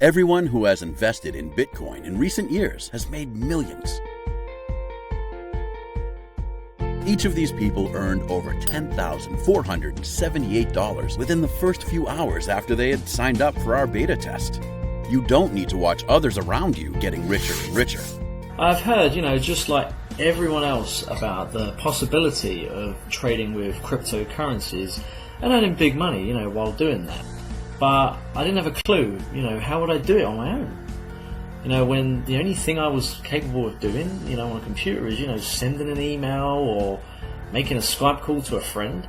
Everyone who has invested in Bitcoin in recent years has made millions. Each of these people earned over $10,478 within the first few hours after they had signed up for our beta test. You don't need to watch others around you getting richer and richer. I've heard, just like everyone else, about the possibility of trading with cryptocurrencies and earning big money, while doing that. But I didn't have a clue, how would I do it on my own? When the only thing I was capable of doing, on a computer is, sending an email or making a Skype call to a friend.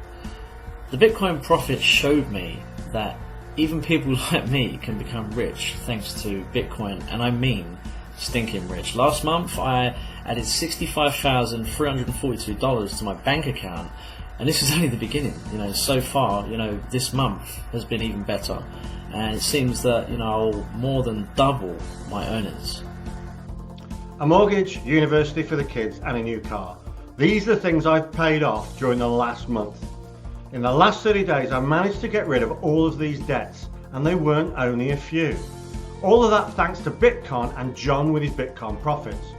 The Bitcoin Profits showed me that even people like me can become rich thanks to Bitcoin, and I mean stinking rich. Last month I added $65,342 to my bank account, and this is only the beginning. So far, this month has been even better, and it seems that I'll more than double my earnings. A mortgage, university for the kids, and a new car. These are the things I've paid off during the last month. In the last 30 days I managed to get rid of all of these debts, and they weren't only a few. All of that thanks to Bitcoin and John with his Bitcoin Profits.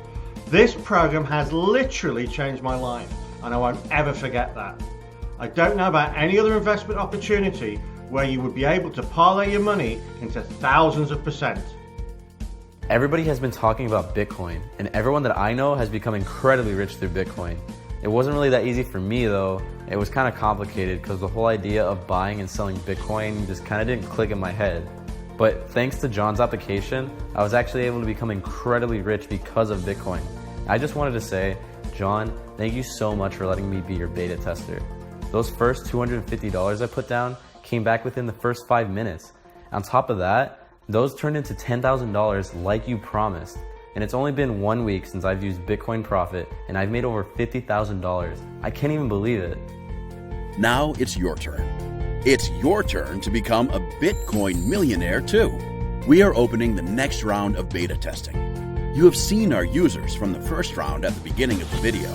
This program has literally changed my life, and I won't ever forget that. I don't know about any other investment opportunity where you would be able to parlay your money into thousands of %. Everybody has been talking about Bitcoin, and everyone that I know has become incredibly rich through Bitcoin. It wasn't really that easy for me though. It was kind of complicated because the whole idea of buying and selling Bitcoin just kind of didn't click in my head. But thanks to John's application, I was actually able to become incredibly rich because of Bitcoin. I just wanted to say, John, thank you so much for letting me be your beta tester. Those first $250 I put down came back within the first 5 minutes. On top of that, those turned into $10,000 like you promised. And it's only been 1 week since I've used Bitcoin Profit, and I've made over $50,000. I can't even believe it. Now it's your turn. It's your turn to become a Bitcoin millionaire too. We are opening the next round of beta testing. You have seen our users from the first round at the beginning of the video.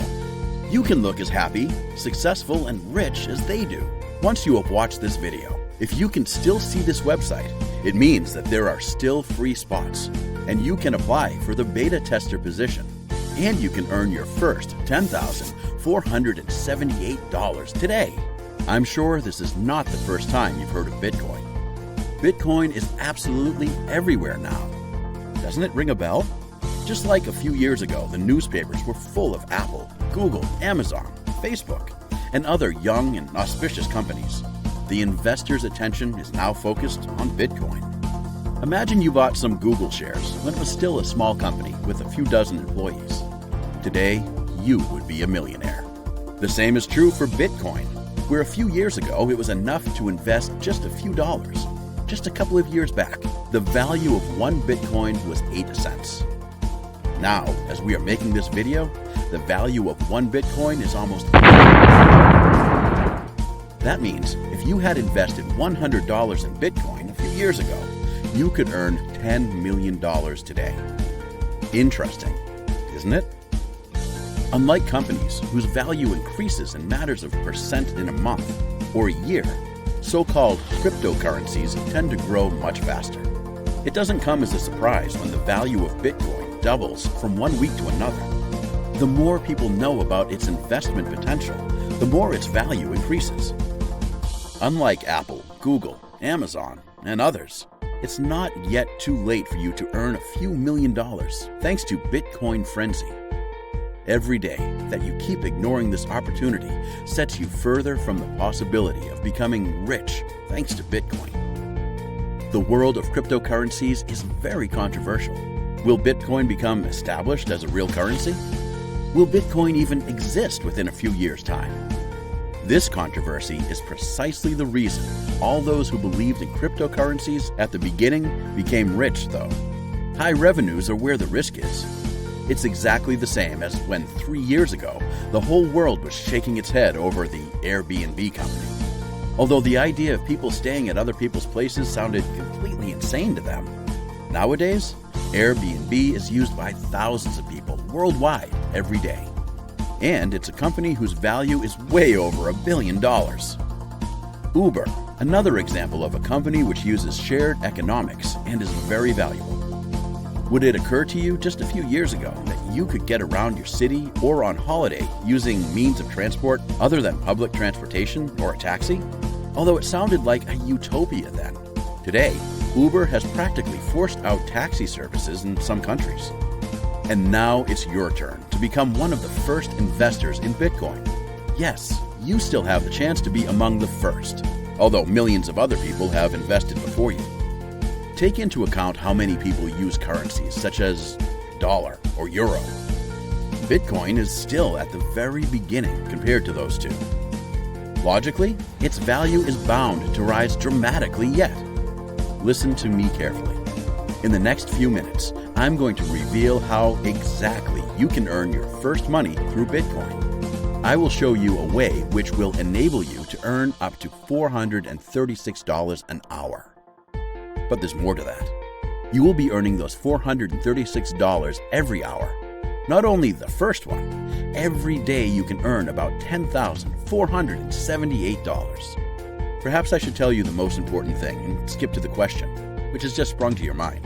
You can look as happy, successful, and rich as they do. Once you have watched this video, if you can still see this website, it means that there are still free spots, and you can apply for the beta tester position, and you can earn your first $10,478 today. I'm sure this is not the first time you've heard of Bitcoin. Bitcoin is absolutely everywhere now. Doesn't it ring a bell? Just like a few years ago, the newspapers were full of Apple, Google, Amazon, Facebook, and other young and auspicious companies. The investor's attention is now focused on Bitcoin. Imagine you bought some Google shares when it was still a small company with a few dozen employees. Today, you would be a millionaire. The same is true for Bitcoin, where a few years ago it was enough to invest just a few dollars. Just a couple of years back, the value of one Bitcoin was 8 cents. Now, as we are making this video, the value of one Bitcoin is almost That means if you had invested $100 in Bitcoin a few years ago, you could earn $10 million today. Interesting, isn't it? Unlike companies whose value increases in matters of percent in a month or a year, so-called cryptocurrencies tend to grow much faster. It doesn't come as a surprise when the value of Bitcoin doubles from 1 week to another. The more people know about its investment potential, the more its value increases. Unlike Apple, Google, Amazon, and others, it's not yet too late for you to earn a few $1,000,000 thanks to Bitcoin Frenzy. Every day that you keep ignoring this opportunity sets you further from the possibility of becoming rich thanks to Bitcoin. The world of cryptocurrencies is very controversial. Will Bitcoin become established as a real currency? Will Bitcoin even exist within a few years' time? This controversy is precisely the reason all those who believed in cryptocurrencies at the beginning became rich, though. High revenues are where the risk is. It's exactly the same as when 3 years ago, the whole world was shaking its head over the Airbnb company. Although the idea of people staying at other people's places sounded completely insane to them. Nowadays, Airbnb is used by thousands of people worldwide every day. And it's a company whose value is way over $1 billion. Uber, Another example of a company which uses shared economics and is very valuable. Would it occur to you just a few years ago that you could get around your city or on holiday using means of transport other than public transportation or a taxi? Although it sounded like a utopia then. Today, Uber has practically forced out taxi services in some countries. And now it's your turn to become one of the first investors in Bitcoin. Yes, you still have the chance to be among the first, although millions of other people have invested before you. Take into account how many people use currencies such as dollar or euro. Bitcoin is still at the very beginning compared to those two. Logically, its value is bound to rise dramatically yet. Listen to me carefully. In the next few minutes, I'm going to reveal how exactly you can earn your first money through Bitcoin. I will show you a way which will enable you to earn up to $436 an hour. But there's more to that. You will be earning those $436 every hour. Not only the first one, every day you can earn about $10,478. Perhaps I should tell you the most important thing and skip to the question, which has just sprung to your mind.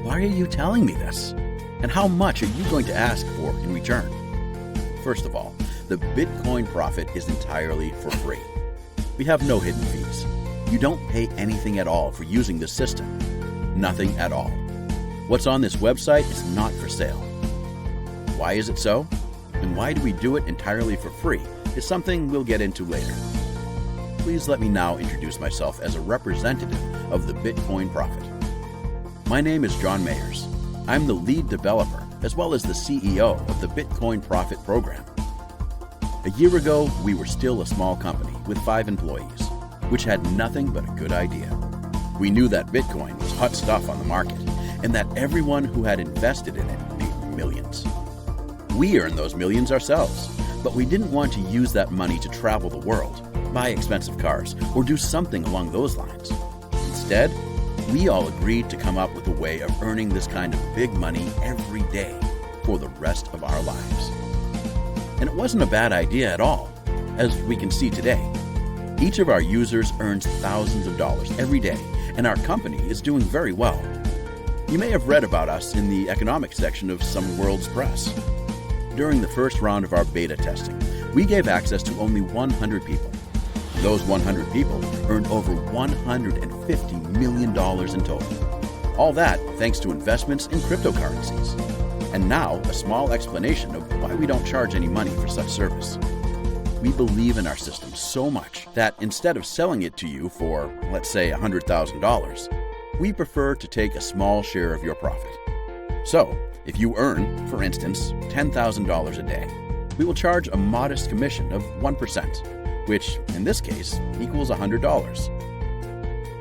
Why are you telling me this? And how much are you going to ask for in return? First of all, the Bitcoin Profit is entirely for free. We have no hidden fees. You don't pay anything at all for using this system. Nothing at all. What's on this website is not for sale. Why is it so? And why do we do it entirely for free is something we'll get into later. Please let me now introduce myself as a representative of the Bitcoin Profit. My name is John Mayers. I'm the lead developer as well as the CEO of the Bitcoin Profit program. A year ago, we were still a small company with 5 employees, which had nothing but a good idea. We knew that Bitcoin was hot stuff on the market and that everyone who had invested in it made millions. We earned those millions ourselves, but we didn't want to use that money to travel the world, buy expensive cars, or do something along those lines. Instead, we all agreed to come up with a way of earning this kind of big money every day for the rest of our lives. And it wasn't a bad idea at all, as we can see today. Each of our users earns thousands of dollars every day, and our company is doing very well. You may have read about us in the economics section of some world's press. During the first round of our beta testing, we gave access to only 100 people. Those 100 people earned over $150 million in total. All that thanks to investments in cryptocurrencies. And now, a small explanation of why we don't charge any money for such service. We believe in our system so much that instead of selling it to you for, let's say, $100,000, we prefer to take a small share of your profit. So, if you earn, for instance, $10,000 a day, we will charge a modest commission of 1%, which, in this case, equals $100.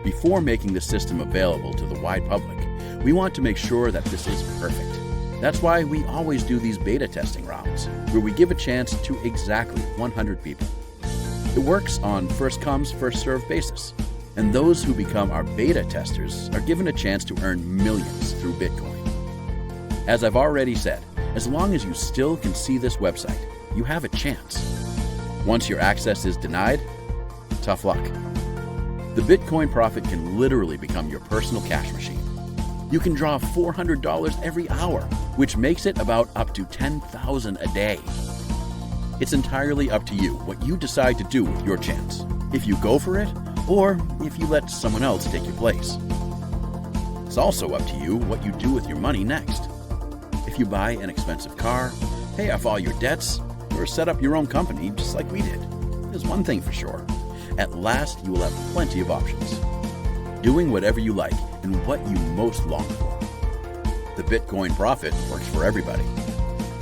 Before making the system available to the wide public, we want to make sure that this is perfect. That's why we always do these beta testing rounds, where we give a chance to exactly 100 people. It works on first-comes, first-served basis, and those who become our beta testers are given a chance to earn millions through Bitcoin. As I've already said, as long as you still can see this website, you have a chance. Once your access is denied, tough luck. The Bitcoin Profit can literally become your personal cash machine. You can draw $400 every hour, which makes it about up to $10,000 a day. It's entirely up to you what you decide to do with your chance, if you go for it, or if you let someone else take your place. It's also up to you what you do with your money next. If you buy an expensive car, pay off all your debts, or set up your own company just like we did, there's one thing for sure. At last, you will have plenty of options. Doing whatever you like and what you most long for. The Bitcoin Profit works for everybody.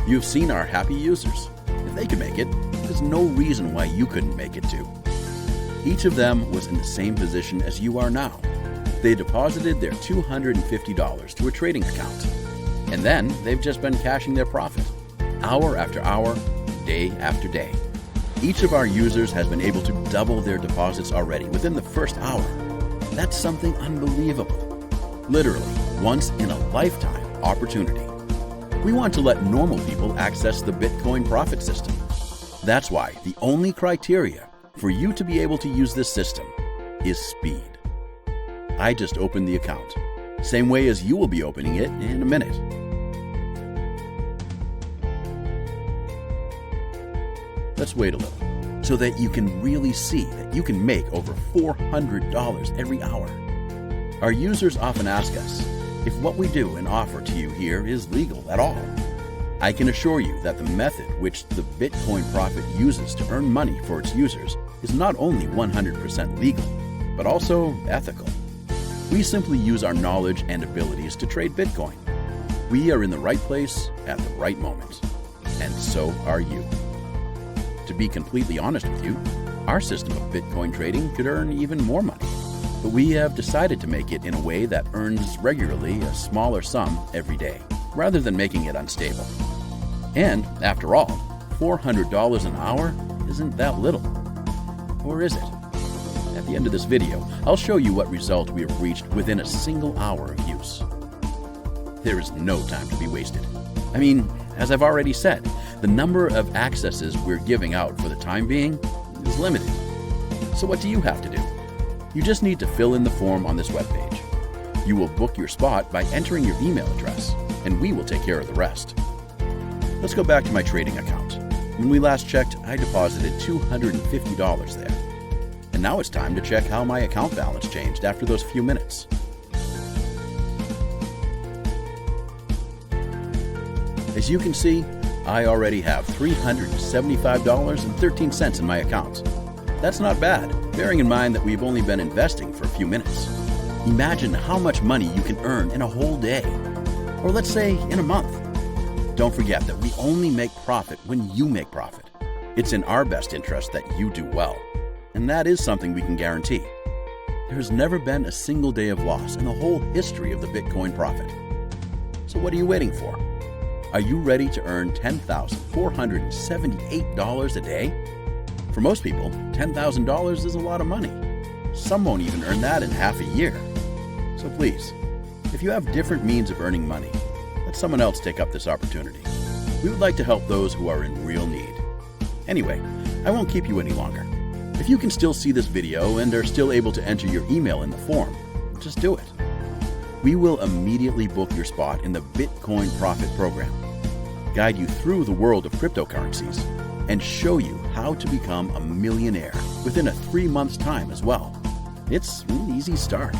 You've seen our happy users. If they can make it, there's no reason why you couldn't make it too. Each of them was in the same position as you are now. They deposited their $250 to a trading account. And then they've just been cashing their profit, hour after hour, day after day. Each of our users has been able to double their deposits already within the first hour. That's something unbelievable. Literally, once in a lifetime opportunity. We want to let normal people access the Bitcoin Profit system. That's why the only criteria for you to be able to use this system is speed. I just opened the account, same way as you will be opening it in a minute. Let's wait a little, so that you can really see that you can make over $400 every hour. Our users often ask us if what we do and offer to you here is legal at all. I can assure you that the method which the Bitcoin Prophet uses to earn money for its users is not only 100% legal, but also ethical. We simply use our knowledge and abilities to trade Bitcoin. We are in the right place at the right moment, and so are you. To be completely honest with you, our system of Bitcoin trading could earn even more money, but we have decided to make it in a way that earns regularly a smaller sum every day, rather than making it unstable. And, after all, $400 an hour isn't that little. Or is it? At the end of this video, I'll show you what result we have reached within a single hour of use. There is no time to be wasted. I mean, as I've already said, the number of accesses we're giving out for the time being is limited. So what do you have to do? You just need to fill in the form on this webpage. You will book your spot by entering your email address, and we will take care of the rest. Let's go back to my trading account. When we last checked, I deposited $250 there. And now it's time to check how my account balance changed after those few minutes. As you can see, I already have $375.13 in my account. That's not bad, bearing in mind that we've only been investing for a few minutes. Imagine how much money you can earn in a whole day, or let's say in a month. Don't forget that we only make profit when you make profit. It's in our best interest that you do well, and that is something we can guarantee. There has never been a single day of loss in the whole history of the Bitcoin Prophet. So what are you waiting for? Are you ready to earn $10,478 a day? For most people, $10,000 is a lot of money. Some won't even earn that in half a year. So please, if you have different means of earning money, let someone else take up this opportunity. We would like to help those who are in real need. Anyway, I won't keep you any longer. If you can still see this video and are still able to enter your email in the form, just do it. We will immediately book your spot in the Bitcoin Prophet program, guide you through the world of cryptocurrencies, and show you how to become a millionaire within a 3 months' time as well. It's an easy start.